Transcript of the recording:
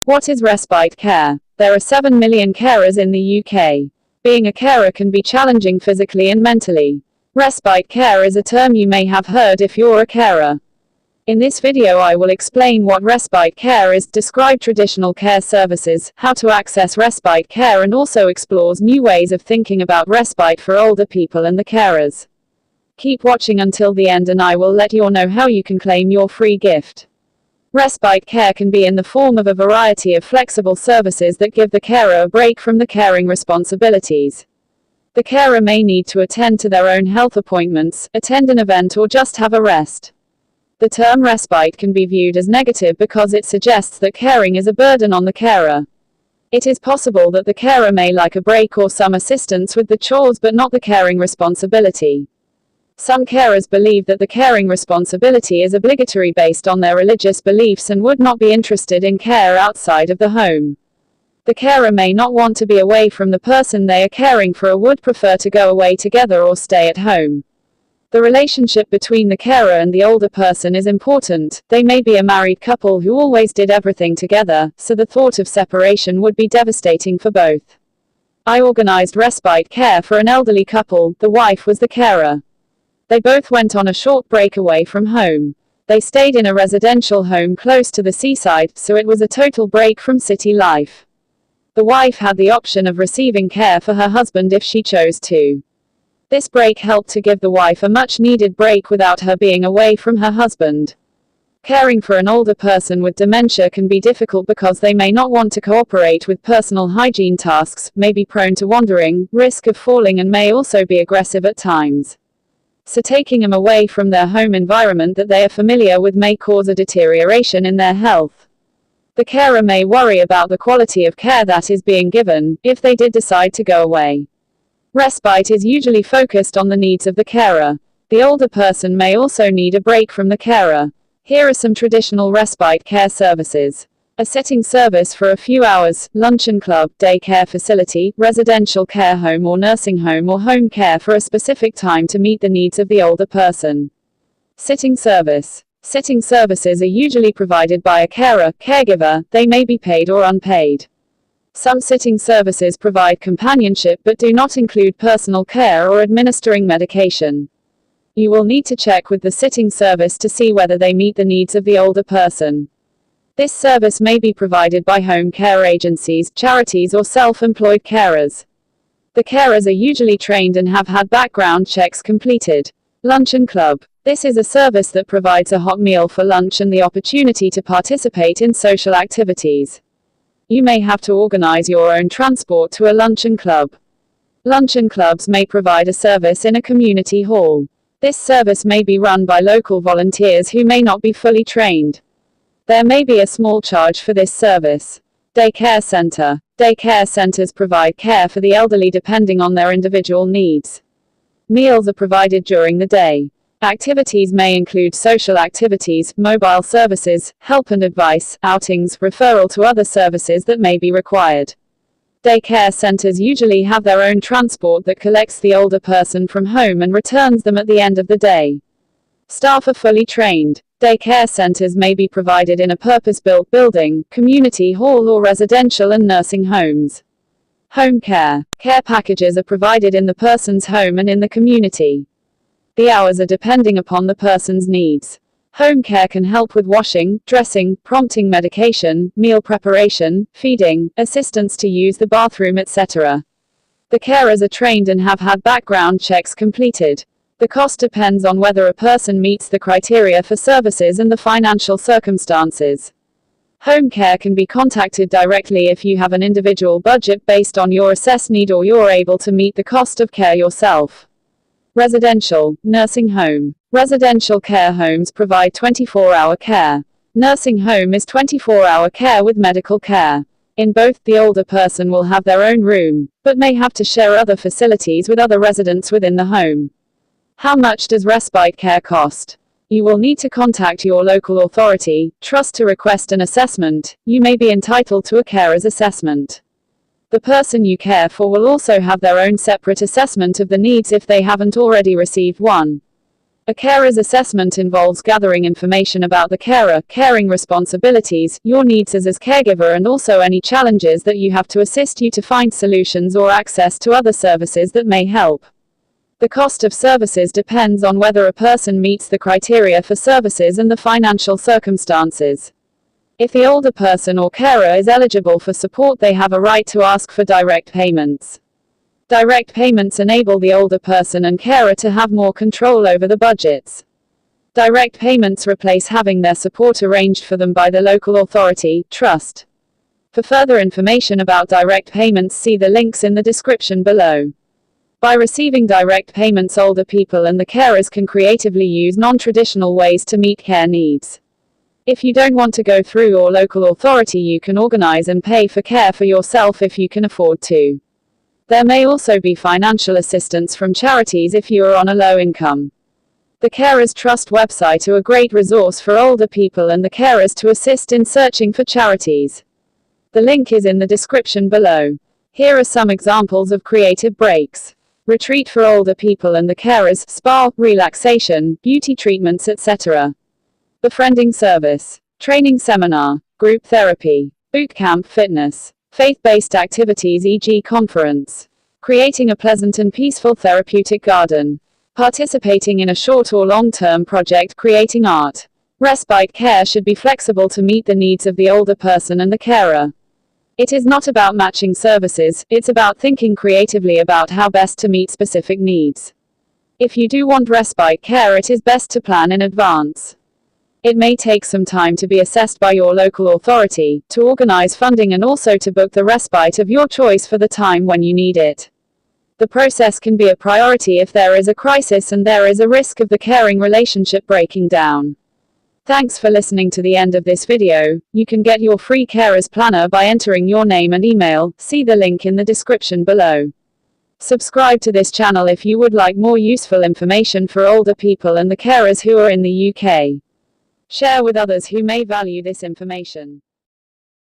What is respite care? There are 7 million carers in the UK. Being a carer can be challenging physically and mentally. Respite care is a term you may have heard if you're a carer. In this video I will explain what respite care is, describe traditional care services, how to access respite care, and also explores new ways of thinking about respite for older people and the carers. Keep watching until the end and I will let you know how you can claim your free gift. Respite care can be in the form of a variety of flexible services that give the carer a break from the caring responsibilities. The carer may need to attend to their own health appointments, attend an event, or just have a rest. The term respite can be viewed as negative because it suggests that caring is a burden on the carer. It is possible that the carer may like a break or some assistance with the chores but not the caring responsibility. Some carers believe that the caring responsibility is obligatory based on their religious beliefs and would not be interested in care outside of the home. The carer may not want to be away from the person they are caring for, or would prefer to go away together or stay at home. The relationship between the carer and the older person is important. They may be a married couple who always did everything together, so the thought of separation would be devastating for both. I organized respite care for an elderly couple. The wife was the carer. They both went on a short break away from home. They stayed in a residential home close to the seaside, so it was a total break from city life. The wife had the option of receiving care for her husband if she chose to. This break helped to give the wife a much-needed break without her being away from her husband. Caring for an older person with dementia can be difficult because they may not want to cooperate with personal hygiene tasks, may be prone to wandering, risk of falling, and may also be aggressive at times. So taking them away from their home environment that they are familiar with may cause a deterioration in their health. The carer may worry about the quality of care that is being given, if they did decide to go away. Respite is usually focused on the needs of the carer. The older person may also need a break from the carer. Here are some traditional respite care services. A sitting service for a few hours, luncheon club, daycare facility, residential care home or nursing home or home care for a specific time to meet the needs of the older person. Sitting service. Sitting services are usually provided by a carer, caregiver. They may be paid or unpaid. Some sitting services provide companionship but do not include personal care or administering medication. You will need to check with the sitting service to see whether they meet the needs of the older person. This service may be provided by home care agencies, charities, or self-employed carers. The carers are usually trained and have had background checks completed. Luncheon club. This is a service that provides a hot meal for lunch and the opportunity to participate in social activities. You may have to organize your own transport to a luncheon club. Luncheon clubs may provide a service in a community hall. This service may be run by local volunteers who may not be fully trained. There may be a small charge for this service. Daycare center. Daycare centers provide care for the elderly depending on their individual needs. Meals are provided during the day. Activities may include social activities, mobile services, help and advice, outings, referral to other services that may be required. Daycare centers usually have their own transport that collects the older person from home and returns them at the end of the day. Staff are fully trained. Daycare centers may be provided in a purpose-built building, community hall, or residential and nursing homes. Home care. Care packages are provided in the person's home and in the community. The hours are depending upon the person's needs. Home care can help with washing, dressing, prompting medication, meal preparation, feeding, assistance to use the bathroom, etc. The carers are trained and have had background checks completed. The cost depends on whether a person meets the criteria for services and the financial circumstances. Home care can be contacted directly if you have an individual budget based on your assessed need or you're able to meet the cost of care yourself. Residential, nursing home. Residential care homes provide 24-hour care. Nursing home is 24-hour care with medical care. In both, the older person will have their own room, but may have to share other facilities with other residents within the home. How much does respite care cost? You will need to contact your local authority, trust to request an assessment. You may be entitled to a carer's assessment. The person you care for will also have their own separate assessment of the needs if they haven't already received one. A carer's assessment involves gathering information about the carer, caring responsibilities, your needs as caregiver, and also any challenges that you have to assist you to find solutions or access to other services that may help. The cost of services depends on whether a person meets the criteria for services and the financial circumstances. If the older person or carer is eligible for support, they have a right to ask for direct payments. Direct payments enable the older person and carer to have more control over the budgets. Direct payments replace having their support arranged for them by the local authority, trust. For further information about direct payments, see the links in the description below. By receiving direct payments, older people and the carers can creatively use non-traditional ways to meet care needs. If you don't want to go through your local authority, you can organize and pay for care for yourself if you can afford to. There may also be financial assistance from charities if you are on a low income. The Carers Trust website are a great resource for older people and the carers to assist in searching for charities. The link is in the description below. Here are some examples of creative breaks. Retreat for older people and the carers, spa, relaxation, beauty treatments, etc. Befriending service, training seminar, group therapy, boot camp, fitness. Faith-based activities, e.g. conference. Creating a pleasant and peaceful therapeutic garden. Participating in a short or long-term project, creating art. Respite care should be flexible to meet the needs of the older person and the carer. It is not about matching services, it's about thinking creatively about how best to meet specific needs. If you do want respite care, it is best to plan in advance. It may take some time to be assessed by your local authority, to organize funding and also to book the respite of your choice for the time when you need it. The process can be a priority if there is a crisis and there is a risk of the caring relationship breaking down. Thanks for listening to the end of this video. You can get your free carers planner by entering your name and email, see the link in the description below. Subscribe to this channel if you would like more useful information for older people and the carers who are in the UK. Share with others who may value this information.